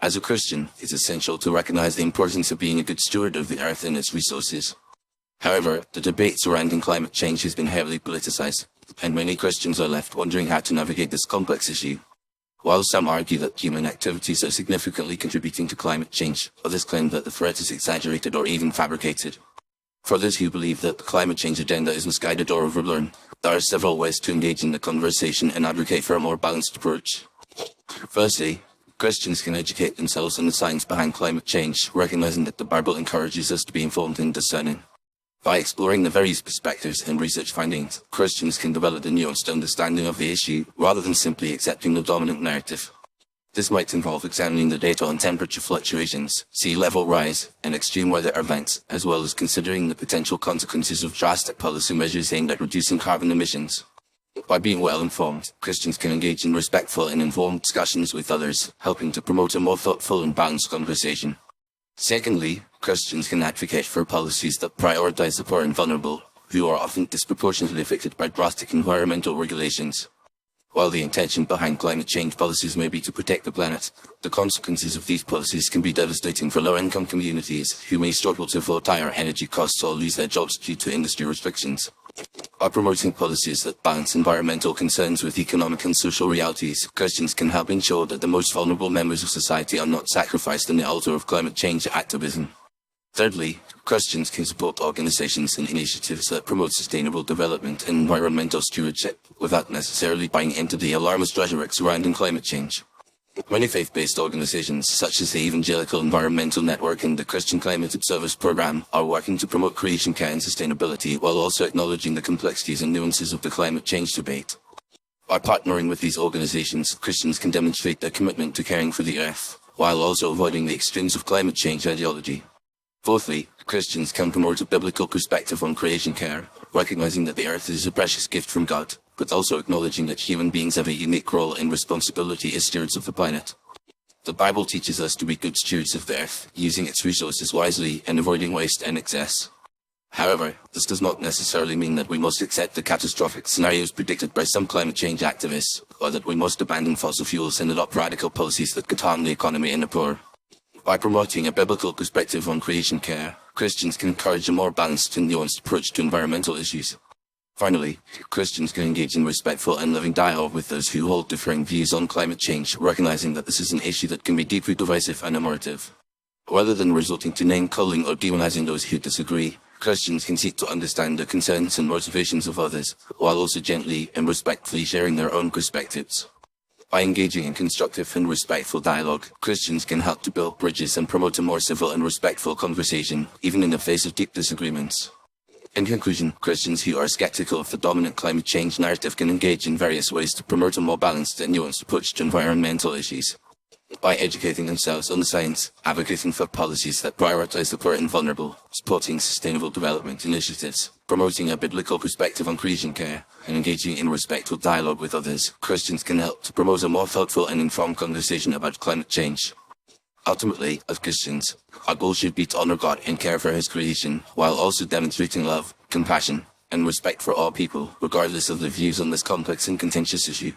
As a Christian, it's essential to recognize the importance of being a good steward of the earth and its resources. However, the debate surrounding climate change has been heavily politicized, and many Christians are left wondering how to navigate this complex issue. While some argue that human activities are significantly contributing to climate change, others claim that the threat is exaggerated or even fabricated. For those who believe that the climate change agenda is misguided or overblown, there are several ways to engage in the conversation and advocate for a more balanced approach. Firstly, Christians can educate themselves on the science behind climate change, recognizing that the Bible encourages us to be informed and discerning. By exploring the various perspectives and research findings, Christians can develop a nuanced understanding of the issue rather than simply accepting the dominant narrative. This might involve examining the data on temperature fluctuations, sea level rise, and extreme weather events, as well as considering the potential consequences of drastic policy measures aimed at reducing carbon emissions. By being well informed, Christians can engage in respectful and informed discussions with others, helping to promote a more thoughtful and balanced conversation. Secondly, Christians can advocate for policies that prioritize the poor and vulnerable, who are often disproportionately affected by drastic environmental regulations. While the intention behind climate change policies may be to protect the planet, the consequences of these policies can be devastating for low-income communities who may struggle to afford higher energy costs or lose their jobs due to industry restrictions. By promoting policies that balance environmental concerns with economic and social realities, Christians can help ensure that the most vulnerable members of society are not sacrificed on the altar of climate change activism. Thirdly, Christians can support organizations and initiatives that promote sustainable development and environmental stewardship without necessarily buying into the alarmist rhetoric surrounding climate change. Many faith-based organizations, such as the Evangelical Environmental Network and the Christian Climate Observers Program, are working to promote creation care and sustainability while also acknowledging the complexities and nuances of the climate change debate. By partnering with these organizations, Christians can demonstrate their commitment to caring for the earth, while also avoiding the extremes of climate change ideology. Fourthly, Christians can promote a biblical perspective on creation care, recognizing that the earth is a precious gift from God, but also acknowledging that human beings have a unique role and responsibility as stewards of the planet. The Bible teaches us to be good stewards of the earth, using its resources wisely and avoiding waste and excess. However, this does not necessarily mean that we must accept the catastrophic scenarios predicted by some climate change activists, or that we must abandon fossil fuels and adopt radical policies that could harm the economy and the poor. By promoting a biblical perspective on creation care, Christians can encourage a more balanced and nuanced approach to environmental issues. Finally, Christians can engage in respectful and loving dialogue with those who hold differing views on climate change, recognizing that this is an issue that can be deeply divisive and emotive. Rather than resorting to name-calling or demonizing those who disagree, Christians can seek to understand the concerns and motivations of others, while also gently and respectfully sharing their own perspectives. By engaging in constructive and respectful dialogue, Christians can help to build bridges and promote a more civil and respectful conversation, even in the face of deep disagreements. In conclusion, Christians who are skeptical of the dominant climate change narrative can engage in various ways to promote a more balanced and nuanced approach to environmental issues. By educating themselves on the science, advocating for policies that prioritize the poor and vulnerable, supporting sustainable development initiatives, promoting a biblical perspective on creation care, and engaging in respectful dialogue with others, Christians can help to promote a more thoughtful and informed conversation about climate change. Ultimately, as Christians, our goal should be to honor God and care for His creation, while also demonstrating love, compassion, and respect for all people, regardless of their views on this complex and contentious issue.